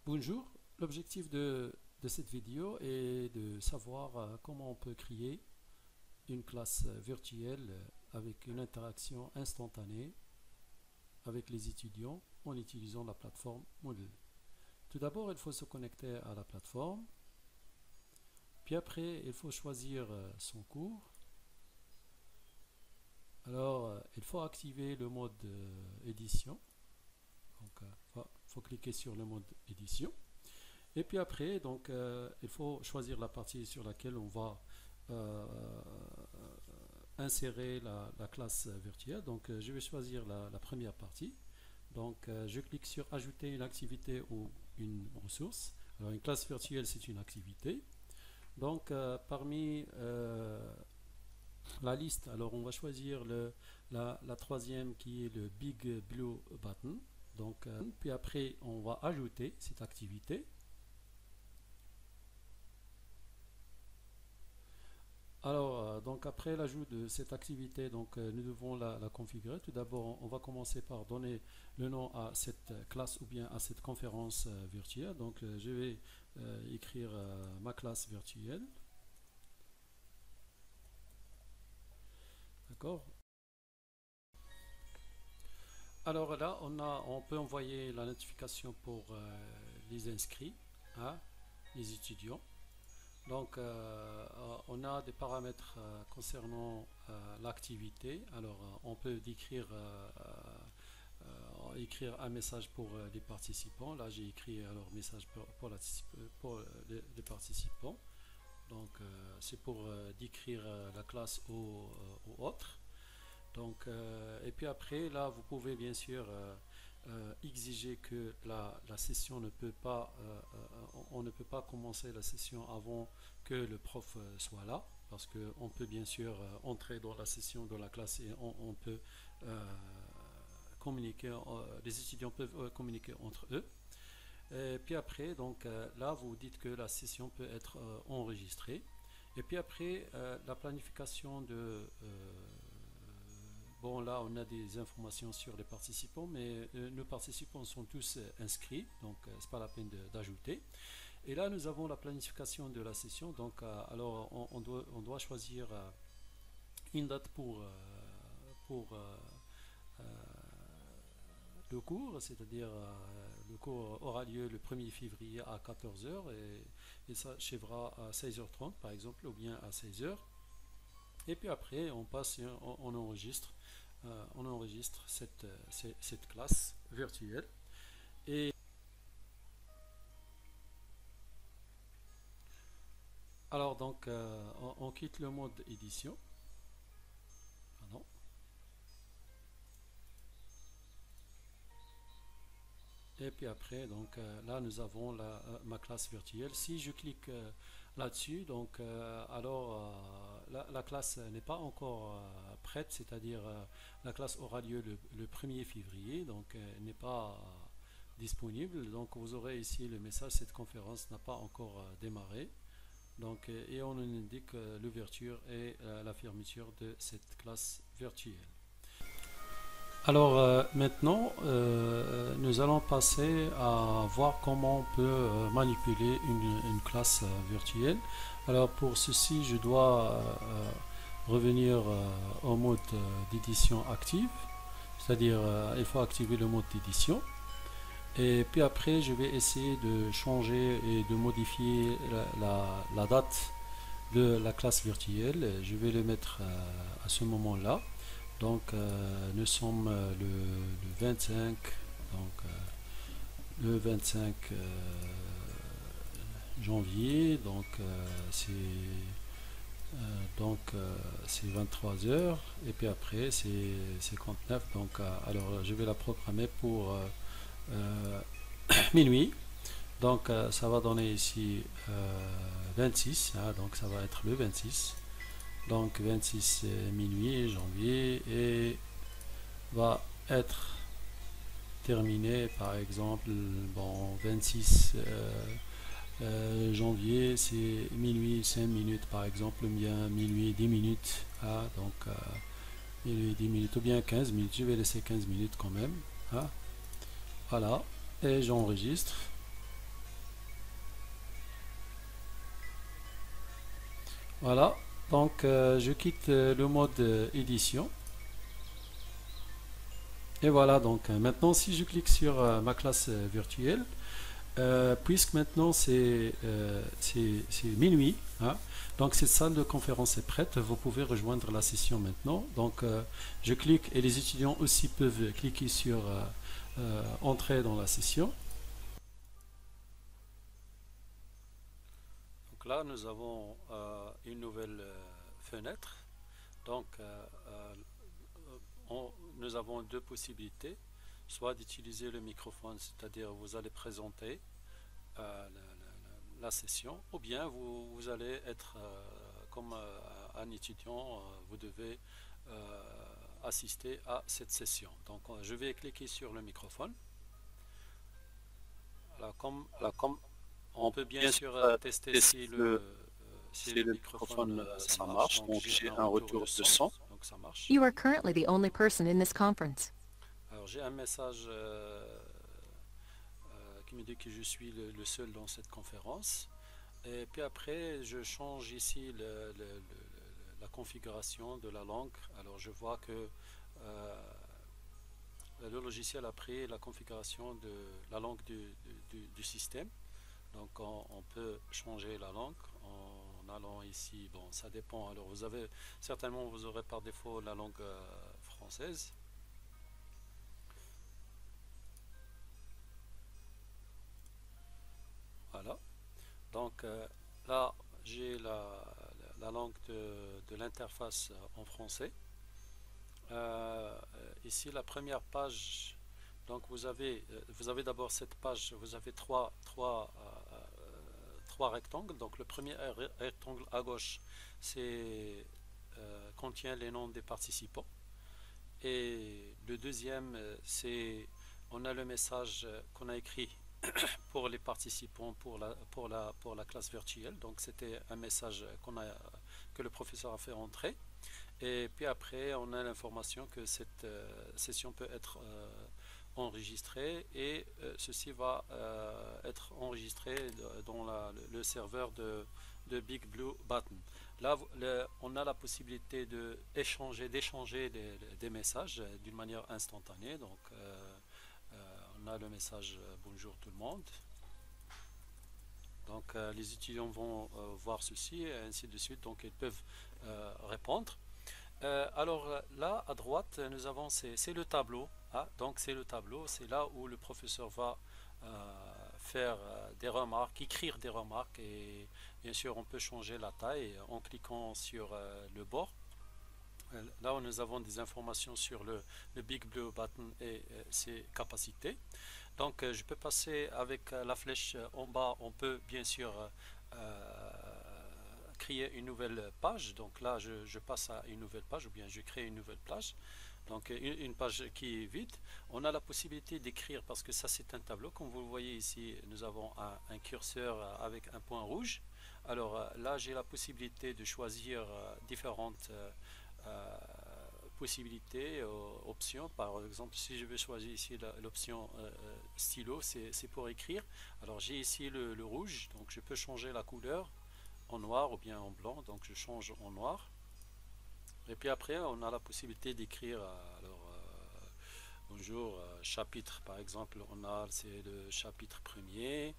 Bonjour, l'objectif de cette vidéo est de savoir comment on peut créer une classe virtuelle avec une interaction instantanée avec les étudiants en utilisant la plateforme Moodle. Tout d'abord, il faut se connecter à la plateforme, puis après, il faut choisir son cours. Alors, il faut activer le mode édition. Donc, faut cliquer sur le mode édition. Et puis après, donc, il faut choisir la partie sur laquelle on va euh, insérer la classe virtuelle. Donc, je vais choisir la première partie. Donc, je clique sur ajouter une activité ou une ressource. Alors, une classe virtuelle, c'est une activité. Donc, parmi la liste, alors on va choisir la troisième qui est le Big Blue Button. Donc, puis après, on va ajouter cette activité. Alors, donc après l'ajout de cette activité, donc nous devons la configurer. Tout d'abord, on va commencer par donner le nom à cette classe ou bien à cette conférence virtuelle. Donc, je vais écrire ma classe virtuelle. D'accord. Alors là, on peut envoyer la notification pour les inscrits, hein, les étudiants. Donc, on a des paramètres concernant l'activité. Alors, on peut écrire un message pour les participants. Là, j'ai écrit alors message pour les participants. Donc, c'est pour décrire la classe aux autres. Donc, et puis après, là, vous pouvez bien sûr exiger que la session ne peut pas, on ne peut pas commencer la session avant que le prof soit là, parce qu'on peut bien sûr entrer dans la session de la classe et on peut communiquer, les étudiants peuvent communiquer entre eux. Et puis après, donc là, vous dites que la session peut être enregistrée. Et puis après, la planification de bon, là, on a des informations sur les participants, mais nos participants sont tous inscrits, donc c'est pas la peine d'ajouter. Et là, nous avons la planification de la session. Donc, alors, on doit choisir une date pour le cours, c'est-à-dire le cours aura lieu le 1er février à 14 heures et ça s'achèvera à 16h30 par exemple, ou bien à 16 heures. Et puis après, on passe, on enregistre cette classe virtuelle. Et alors, donc, on quitte le mode édition. Pardon. Et puis après, donc là, nous avons ma classe virtuelle. Si je clique là-dessus, donc alors la classe n'est pas encore prête, c'est-à-dire la classe aura lieu le 1er février, donc elle n'est pas disponible. Donc vous aurez ici le message, cette conférence n'a pas encore démarré. Donc, et on indique l'ouverture et la fermeture de cette classe virtuelle. Alors maintenant, nous allons passer à voir comment on peut manipuler une classe virtuelle. Alors pour ceci, je dois revenir au mode d'édition active, c'est-à-dire il faut activer le mode d'édition. Et puis après, je vais essayer de changer et de modifier la date de la classe virtuelle. Je vais le mettre à ce moment-là. Donc nous sommes le 25, donc le 25 janvier, c'est 23 heures et puis après c'est 59. Donc alors je vais la programmer pour minuit. Donc ça va donner ici 26, hein, donc ça va être le 26. Donc 26 minuit janvier et va être terminé par exemple bon 26 janvier c'est minuit 5 minutes par exemple ou bien minuit 10 minutes, ah, donc minuit 10 minutes ou bien 15 minutes, je vais laisser 15 minutes quand même, ah. Voilà, et j'enregistre. Voilà, donc je quitte le mode édition. Et voilà, donc maintenant si je clique sur ma classe virtuelle, puisque maintenant c'est minuit, hein, donc cette salle de conférence est prête, vous pouvez rejoindre la session maintenant. Donc je clique et les étudiants aussi peuvent cliquer sur entrer dans la session. Donc là nous avons une nouvelle fenêtre. Donc nous avons deux possibilités, soit d'utiliser le microphone, c'est-à-dire vous allez présenter la session, ou bien vous allez être comme un étudiant, vous devez assister à cette session. Donc je vais cliquer sur le microphone. Alors, comme on peut bien sûr tester si le microphone ça marche, donc j'ai un retour de son, donc ça marche. You are currently the only person in this conference. Alors j'ai un message qui me dit que je suis le seul dans cette conférence. Et puis après, je change ici la configuration de la langue. Alors je vois que le logiciel a pris la configuration de la langue du système. Donc on peut changer la langue en allant ici. Bon, ça dépend. Alors certainement vous aurez par défaut la langue française. Voilà. Donc là, j'ai la langue de l'interface en français. Ici, la première page, donc vous avez d'abord cette page, vous avez trois rectangles. Donc le premier rectangle à gauche, contient les noms des participants. Et le deuxième, on a le message qu'on a écrit pour les participants pour la classe virtuelle. Donc c'était un message que le professeur a fait entrer. Et puis après, on a l'information que cette session peut être enregistrée et ceci va être enregistré dans le serveur de Big Blue Button. Là, on a la possibilité d'échanger des messages d'une manière instantanée. Donc, on a le message bonjour tout le monde. Donc, les étudiants vont voir ceci et ainsi de suite. Donc, ils peuvent répondre. Alors là à droite nous avons c'est le tableau, hein, donc c'est le tableau, c'est là où le professeur va faire des remarques, écrire des remarques et bien sûr on peut changer la taille en cliquant sur le bord. Là où nous avons des informations sur le Big Blue Button et ses capacités. Donc je peux passer avec la flèche en bas, on peut bien sûr créer une nouvelle page. Donc là je passe à une nouvelle page ou bien je crée une nouvelle page. Donc une page qui est vide. On a la possibilité d'écrire parce que ça c'est un tableau. Comme vous le voyez ici, nous avons un curseur avec un point rouge. Alors là j'ai la possibilité de choisir différentes possibilités, options. Par exemple, si je veux choisir ici l'option stylo, c'est pour écrire. Alors j'ai ici le rouge, donc je peux changer la couleur en noir ou bien en blanc, donc je change en noir. Et puis après, on a la possibilité d'écrire, bonjour, chapitre par exemple, c'est le chapitre premier.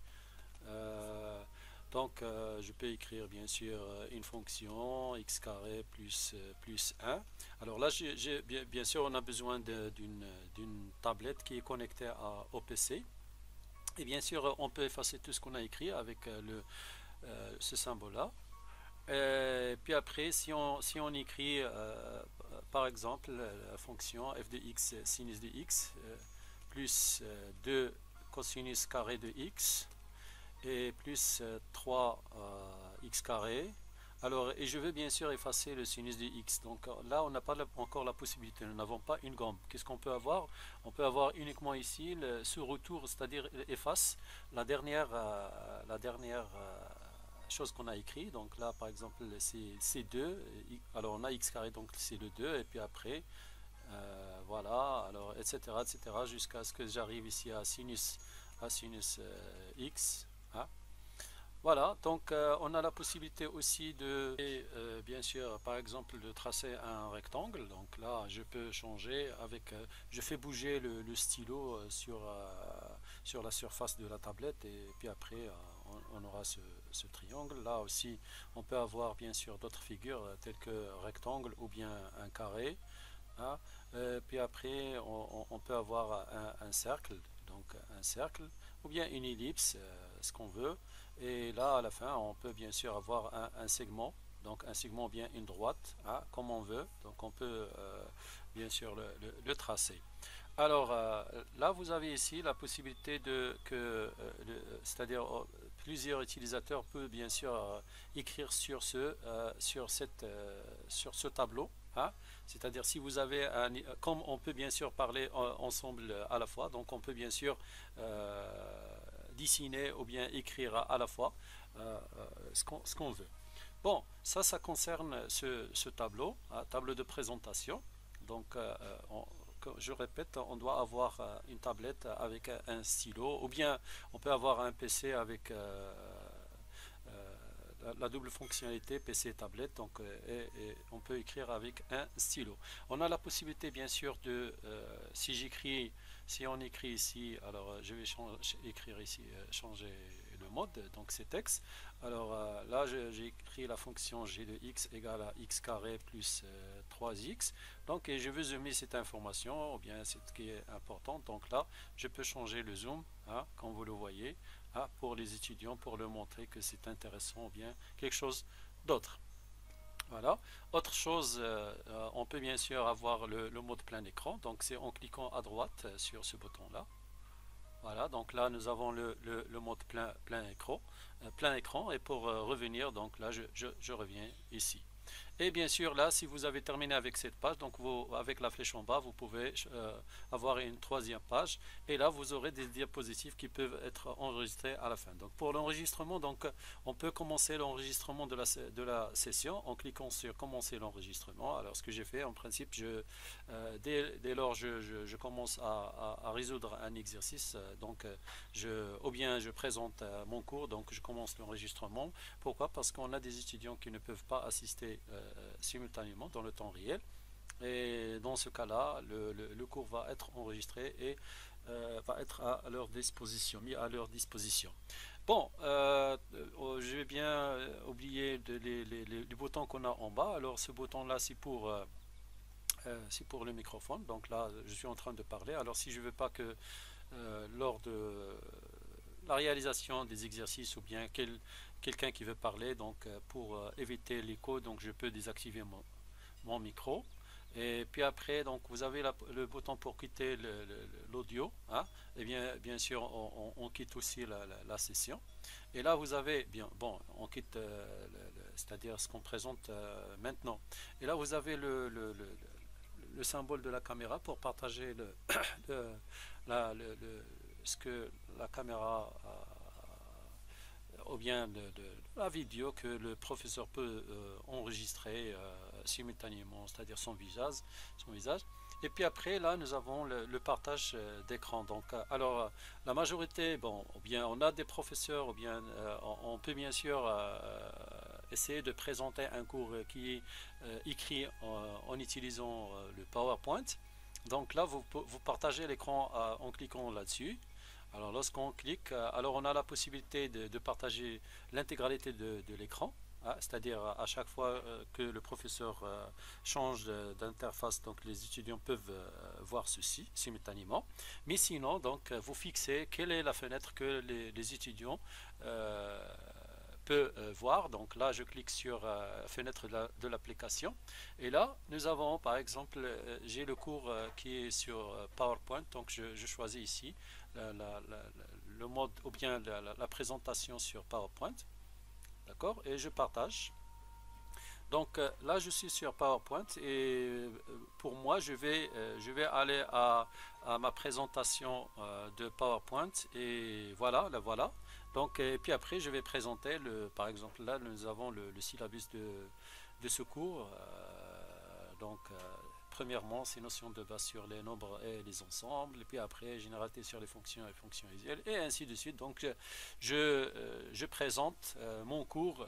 Donc je peux écrire bien sûr une fonction x carré plus 1. Alors là, bien sûr, on a besoin d'une tablette qui est connectée au PC. Et bien sûr, on peut effacer tout ce qu'on a écrit avec ce symbole-là. Et puis après, si on écrit par exemple la fonction f de x sinus de x plus 2 cosinus carré de x et plus 3 x carré. Alors, et je veux bien sûr effacer le sinus de x. Donc là, on n'a pas encore la possibilité. Nous n'avons pas une gomme. Qu'est-ce qu'on peut avoir? On peut avoir uniquement ici ce retour, c'est-à-dire efface la dernière chose qu'on a écrit. Donc là, par exemple, c'est 2. Alors on a x carré, donc c'est le 2. Et puis après, voilà, alors etc. jusqu'à ce que j'arrive ici à sinus x. Hein. Voilà, donc on a la possibilité aussi de, et, bien sûr, par exemple, de tracer un rectangle. Donc là, je peux changer avec, je fais bouger le stylo sur la surface de la tablette et puis après, on aura ce triangle. Là aussi, on peut avoir bien sûr d'autres figures telles que rectangle ou bien un carré, hein. Puis après, on peut avoir un cercle, donc un cercle, ou bien une ellipse, ce qu'on veut. Et là, à la fin, on peut bien sûr avoir un segment, donc un segment ou bien une droite, hein, comme on veut. Donc on peut bien sûr le tracer. Alors là, vous avez ici la possibilité c'est-à-dire plusieurs utilisateurs peuvent bien sûr écrire sur ce tableau, hein. C'est-à-dire si vous avez comme on peut bien sûr parler ensemble à la fois, donc on peut bien sûr dessiner ou bien écrire à la fois ce qu'on veut. Bon, ça concerne ce tableau, un tableau de présentation. Donc, je répète, on doit avoir une tablette avec un stylo, ou bien on peut avoir un PC avec la double fonctionnalité PC et tablette, donc et on peut écrire avec un stylo. On a la possibilité bien sûr de, si on écrit ici, alors je vais écrire ici, changer le mode, donc c'est texte. Alors là j'ai écrit la fonction g de x égale à x carré plus 3x, donc et je veux zoomer cette information, ou bien ce qui est important, donc là je peux changer le zoom, hein, comme vous le voyez, pour les étudiants pour leur montrer que c'est intéressant ou bien quelque chose d'autre. Voilà. Autre chose, on peut bien sûr avoir le mode plein écran. Donc c'est en cliquant à droite sur ce bouton-là. Voilà. Donc là nous avons le mode plein écran. Et pour revenir, donc là je reviens ici. Et bien sûr, là, si vous avez terminé avec cette page, donc avec la flèche en bas, vous pouvez avoir une troisième page. Et là, vous aurez des diapositives qui peuvent être enregistrées à la fin. Donc, pour l'enregistrement, donc, on peut commencer l'enregistrement de la session en cliquant sur commencer l'enregistrement. Alors, ce que j'ai fait, en principe, dès lors je commence à résoudre un exercice, donc, ou bien je présente mon cours, donc je commence l'enregistrement. Pourquoi? Parce qu'on a des étudiants qui ne peuvent pas assister simultanément dans le temps réel. Et dans ce cas-là, le cours va être enregistré et va être à leur disposition, mis à leur disposition. Bon, je vais bien oublier les boutons qu'on a en bas. Alors ce bouton-là, c'est pour le microphone. Donc là, je suis en train de parler. Alors si je ne veux pas que lors de la réalisation des exercices ou bien quelqu'un qui veut parler, donc pour éviter l'écho, donc je peux désactiver mon micro. Et puis après, donc vous avez le bouton pour quitter l'audio, hein. Et bien sûr, on quitte aussi la session. Et là, vous avez, on quitte, c'est-à-dire ce qu'on présente maintenant. Et là, vous avez le symbole de la caméra pour partager ce que la caméra ou bien de la vidéo que le professeur peut enregistrer simultanément, c'est-à-dire son visage. Et puis après, là, nous avons le partage d'écran. Donc, alors, la majorité, ou bien on a des professeurs, ou bien on peut bien sûr essayer de présenter un cours qui est écrit en utilisant le PowerPoint. Donc là, vous partagez l'écran en cliquant là-dessus. Alors lorsqu'on clique, alors on a la possibilité de partager l'intégralité de l'écran, hein, c'est-à-dire à chaque fois que le professeur change d'interface, donc les étudiants peuvent voir ceci simultanément. Mais sinon, donc vous fixez quelle est la fenêtre que les étudiants peut voir. Donc là, je clique sur fenêtre de l'application. Et là, nous avons par exemple, j'ai le cours qui est sur PowerPoint. Donc je choisis ici le mode ou bien la présentation sur PowerPoint. D'accord? Et je partage. Donc là, je suis sur PowerPoint et pour moi, je vais aller à ma présentation de PowerPoint et voilà, la voilà. Donc, et puis après, je vais présenter, par exemple, là, nous avons le syllabus de ce cours. Donc, premièrement, ces notions de base sur les nombres et les ensembles, et puis après, généralité sur les fonctions et fonctions visuelles, et ainsi de suite. Donc, je présente mon cours,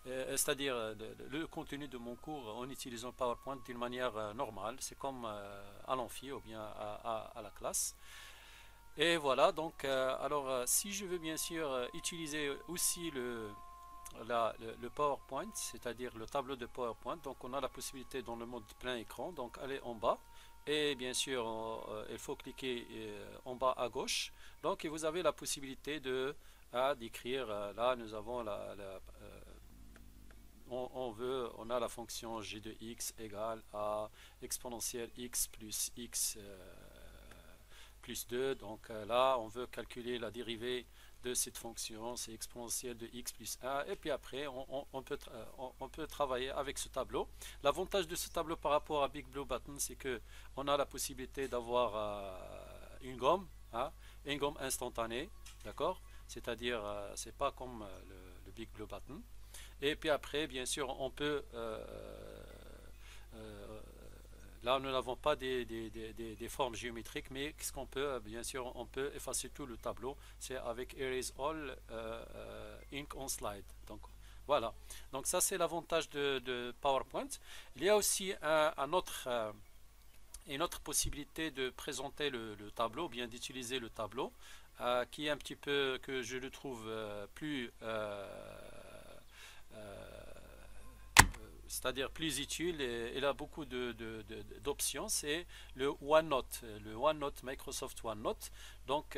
c'est-à-dire le contenu de mon cours en utilisant PowerPoint d'une manière normale. C'est comme à l'amphi ou bien à la classe. Et voilà, donc, si je veux bien sûr utiliser aussi le PowerPoint, c'est-à-dire le tableau de PowerPoint, donc on a la possibilité dans le mode plein écran, donc aller en bas, et bien sûr, il faut cliquer en bas à gauche, donc et vous avez la possibilité d'écrire, là nous avons on a la fonction g de x égale à exponentielle x plus x plus 2, donc là on veut calculer la dérivée de cette fonction, c'est exponentielle de x plus 1, et puis après on peut travailler avec ce tableau. L'avantage de ce tableau par rapport à Big Blue Button, c'est que on a la possibilité d'avoir une gomme, une gomme instantanée, d'accord, c'est-à-dire c'est pas comme le Big Blue Button. Et puis après, bien sûr, on peut là, nous n'avons pas des formes géométriques, mais ce qu'on peut, bien sûr, on peut effacer tout le tableau. C'est avec Erase All Ink on Slide. Donc, voilà. Donc, ça, c'est l'avantage de PowerPoint. Il y a aussi une autre possibilité de présenter le tableau, bien d'utiliser le tableau, qui est un petit peu, que je le trouve plus... c'est-à-dire plus utile, et il a beaucoup d'options, c'est le OneNote, Microsoft OneNote. Donc,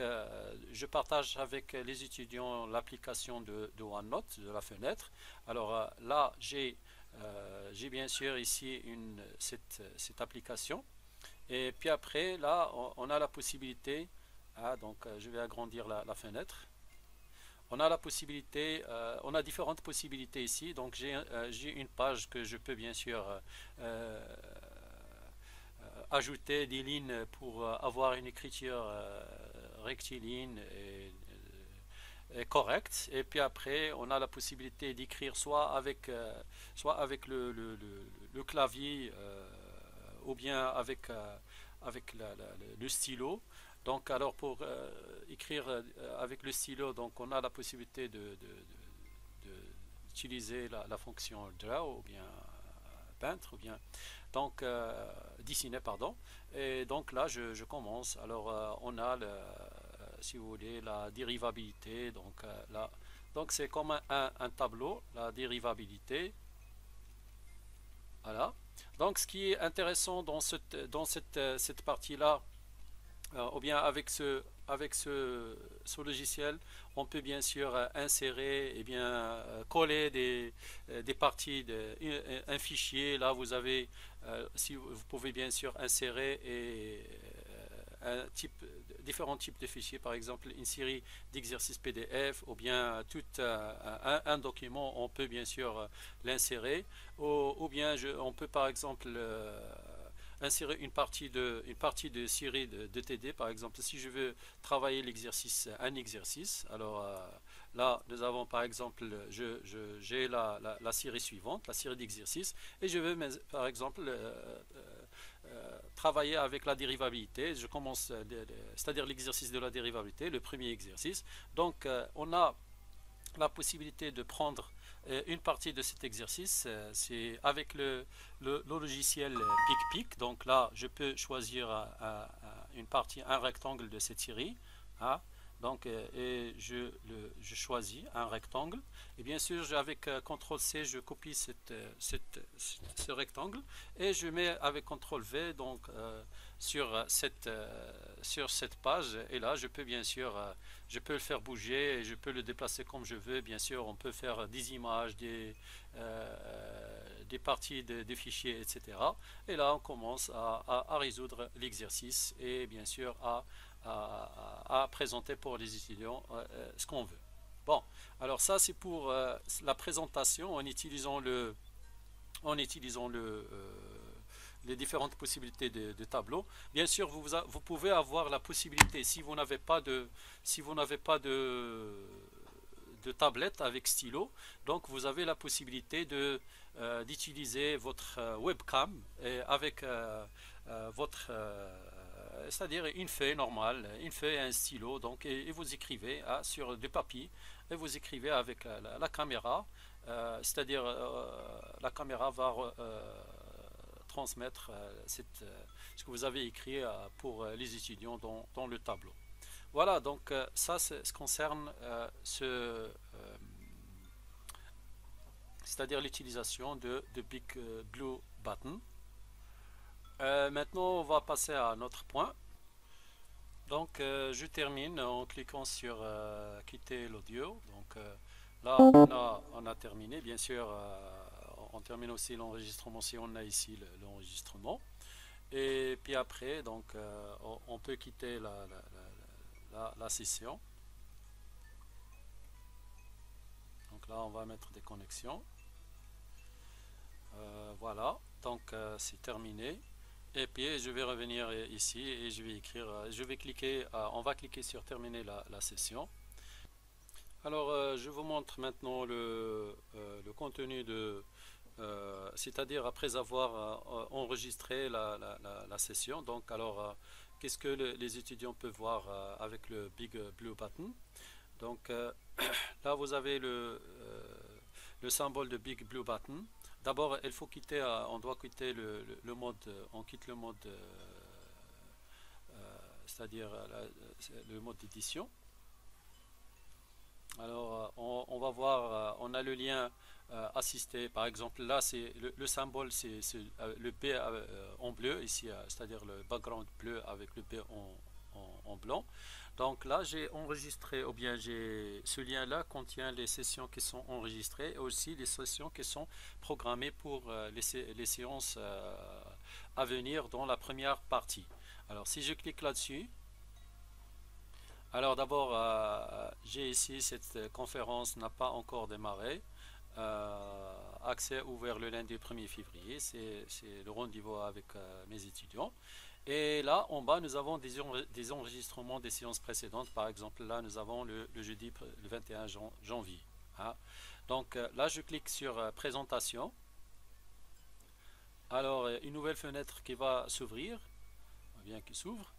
je partage avec les étudiants l'application de OneNote, de la fenêtre. Alors là, j'ai bien sûr ici cette application. Et puis après, là, on a la possibilité, donc je vais agrandir la fenêtre. On a la possibilité, on a différentes possibilités ici. Donc j'ai une page que je peux bien sûr ajouter des lignes pour avoir une écriture rectiligne et correcte. Et puis après, on a la possibilité d'écrire soit avec le clavier ou bien avec le stylo. Donc, alors pour écrire avec le stylo, donc on a la possibilité d'utiliser la fonction draw ou bien peintre ou bien donc dessiner, pardon. Et donc là, je commence. Alors on a si vous voulez la dérivabilité. Donc là, donc c'est comme un tableau, la dérivabilité. Voilà. Donc ce qui est intéressant dans cette partie-là, ou bien avec ce logiciel, on peut bien sûr insérer et bien coller des parties, un fichier. Là, vous avez, si vous pouvez bien sûr insérer différents types de fichiers, par exemple une série d'exercices PDF ou bien tout un document, on peut bien sûr l'insérer, ou bien on peut par exemple insérer une partie de série de TD. Par exemple, si je veux travailler un exercice, alors là nous avons par exemple, j'ai la série suivante, la série d'exercices, et je veux par exemple travailler avec la dérivabilité. Je commence, c'est-à-dire l'exercice de la dérivabilité, le premier exercice. Donc on a la possibilité de prendre une partie de cet exercice, c'est avec le logiciel PicPic. Donc là, je peux choisir une partie, un rectangle de cette série. Donc, et je choisis un rectangle. Et bien sûr, avec CTRL-C, je copie ce rectangle et je mets avec CTRL-V donc, sur cette page. Et là, je peux bien sûr je peux le faire bouger et je peux le déplacer comme je veux. Bien sûr, on peut faire des images, des parties de fichiers, etc. Et là, on commence à résoudre l'exercice et bien sûr à présenter pour les étudiants ce qu'on veut. Bon, alors ça c'est pour la présentation en utilisant les différentes possibilités de tableau. Bien sûr, vous pouvez avoir la possibilité, si vous n'avez pas de tablette avec stylo. Donc vous avez la possibilité d'utiliser votre webcam et avec votre c'est-à-dire une feuille normale, une feuille et un stylo, donc, et vous écrivez sur du papier, et vous écrivez avec la caméra, c'est-à-dire la caméra va transmettre ce que vous avez écrit pour les étudiants dans le tableau. Voilà, donc ça c'est ce qui concerne c'est-à-dire l'utilisation de Big Blue Button. Maintenant, on va passer à un autre point. Donc, je termine en cliquant sur quitter l'audio. Donc, là, on a terminé. Bien sûr, on termine aussi l'enregistrement si on a ici l'enregistrement. Et puis après, donc, on peut quitter la session. Donc là, on va mettre des connexions. Voilà, donc c'est terminé. Et puis je vais revenir ici et je vais écrire, je vais cliquer, on va cliquer sur terminer la session. Alors je vous montre maintenant le contenu c'est-à-dire après avoir enregistré la session. Donc alors qu'est-ce que les étudiants peuvent voir avec le Big Blue Button. Donc là vous avez le symbole de Big Blue Button. D'abord, il faut quitter, on doit quitter le mode, on quitte le mode, c'est-à-dire le mode d'édition. Alors, on va voir, on a le lien assisté. Par exemple, là, c'est le symbole, c'est le B en bleu ici, c'est-à-dire le background bleu avec le B en blanc. Donc là, j'ai enregistré, ou bien ce lien-là contient les sessions qui sont enregistrées et aussi les sessions qui sont programmées pour les séances à venir dans la première partie. Alors, si je clique là-dessus, alors d'abord, j'ai ici cette conférence n'a pas encore démarré. Accès ouvert le lundi 1er février, c'est le rendez-vous avec mes étudiants. Et là, en bas, nous avons des enregistrements des séances précédentes. Par exemple, là, nous avons le jeudi le 21 janvier. Hein. Donc là, je clique sur présentation. Alors, une nouvelle fenêtre qui va s'ouvrir, bien qui s'ouvre.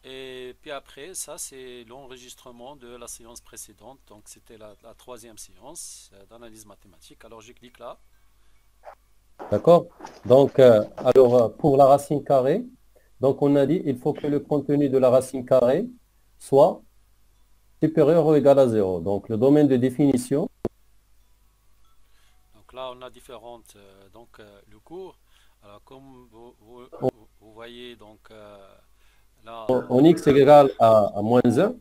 Et puis après, ça, c'est l'enregistrement de la séance précédente. Donc, c'était la troisième séance d'analyse mathématique. Alors, je clique là. D'accord. Donc, alors, pour la racine carrée, donc on a dit il faut que le contenu de la racine carrée soit supérieur ou égal à 0. Donc, le domaine de définition. Donc là, on a différentes, le cours. Alors, comme vous voyez, donc là, En x est égal à moins 1.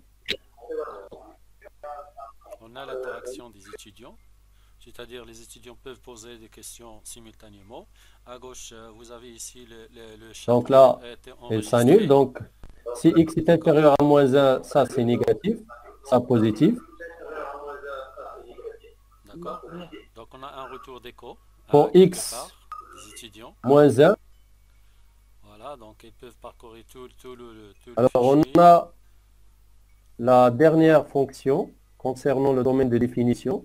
On a l'interaction des étudiants. C'est-à-dire les étudiants peuvent poser des questions simultanément. À gauche, vous avez ici le chat. Donc là, elle s'annule. Donc, si x est inférieur à moins 1, ça c'est négatif, ça positif. D'accord. Donc on a un retour d'écho. Pour x, des étudiants. moins 1. Voilà, donc ils peuvent parcourir tout le Alors on a la dernière fonction concernant le domaine de définition.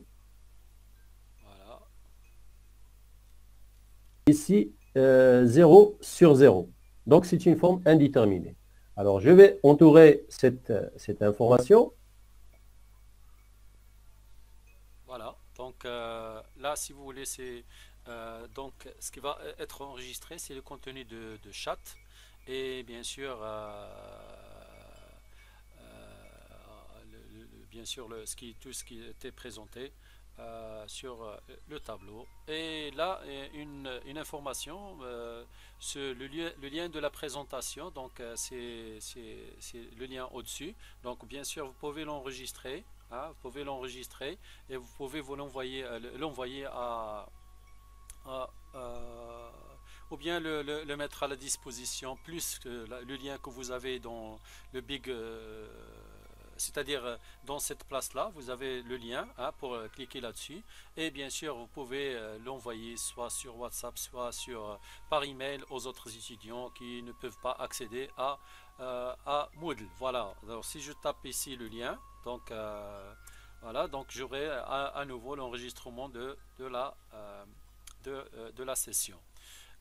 Ici, 0 sur 0. Donc, c'est une forme indéterminée. Alors, je vais entourer cette information. Voilà. Donc, là, si vous voulez, c'est donc ce qui va être enregistré, c'est le contenu de chat. Et bien sûr, tout ce qui était présenté sur le tableau. Et là, une information, le lien de la présentation, donc c'est le lien au-dessus. Donc bien sûr, vous pouvez l'enregistrer, hein, vous pouvez l'enregistrer et vous pouvez vous l'envoyer ou bien le mettre à la disposition, plus que le lien que vous avez dans le Big c'est-à-dire dans cette place-là, vous avez le lien pour cliquer là-dessus. Et bien sûr, vous pouvez l'envoyer soit sur WhatsApp, soit par email aux autres étudiants qui ne peuvent pas accéder à Moodle. Voilà. Alors, si je tape ici le lien, donc Voilà, donc j'aurai à nouveau l'enregistrement de la session.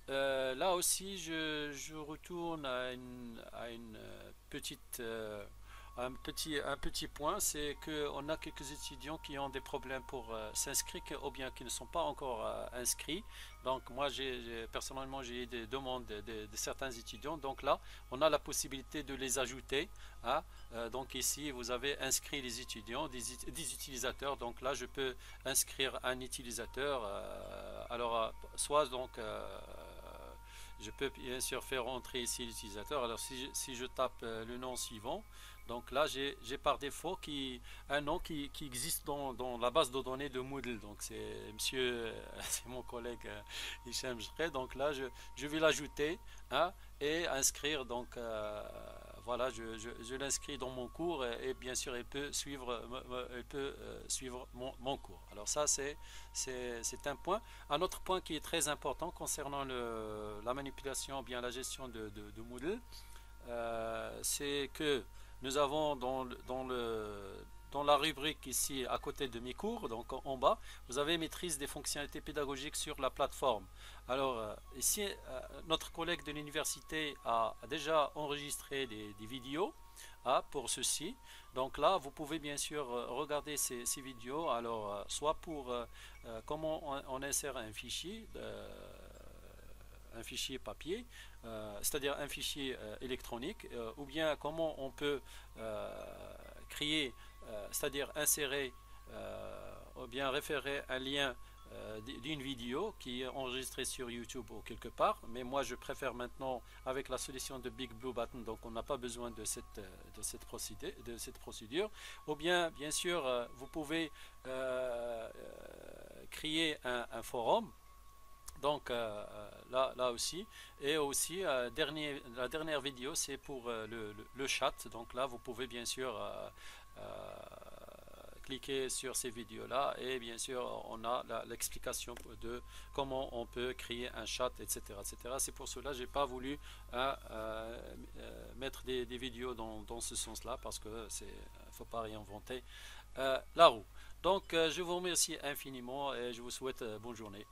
Là aussi, je retourne à une petite, un petit point, c'est qu'on a quelques étudiants qui ont des problèmes pour s'inscrire ou bien qui ne sont pas encore inscrits. Donc moi, personnellement, j'ai des demandes de certains étudiants. Donc là, on a la possibilité de les ajouter, hein. Donc ici, vous avez inscrit les étudiants, des utilisateurs. Donc là, je peux inscrire un utilisateur. Soit donc je peux bien sûr faire entrer ici l'utilisateur. Alors si je tape le nom suivant, donc là j'ai par défaut un nom qui existe dans la base de données de Moodle. Donc c'est monsieur, c'est mon collègue Hicham Jré. Donc là je vais l'ajouter, hein, et inscrire. Donc voilà, je l'inscris dans mon cours et bien sûr elle peut suivre mon cours. Alors ça c'est un point. Un autre point qui est très important concernant la manipulation, bien la gestion de Moodle, c'est que nous avons dans la rubrique ici à côté de mes cours, donc en bas, vous avez maîtrise des fonctionnalités pédagogiques sur la plateforme. Alors ici, notre collègue de l'université a déjà enregistré des vidéos, pour ceci. Donc là, vous pouvez bien sûr regarder ces vidéos. Alors, soit pour comment on insère un fichier papier, c'est-à-dire un fichier électronique, ou bien comment on peut créer, c'est-à-dire insérer ou bien référer un lien d'une vidéo qui est enregistrée sur YouTube ou quelque part. Mais moi, je préfère maintenant avec la solution de Big Blue Button, donc on n'a pas besoin de cette procédure. Ou bien, bien sûr, vous pouvez créer un forum. Donc là aussi, et aussi la dernière vidéo, c'est pour le chat. Donc là vous pouvez bien sûr cliquer sur ces vidéos là et bien sûr on a l'explication de comment on peut créer un chat, etc., etc. C'est pour cela que j'ai pas voulu mettre des vidéos dans ce sens là, parce que faut pas réinventer la roue. Donc je vous remercie infiniment et je vous souhaite bonne journée.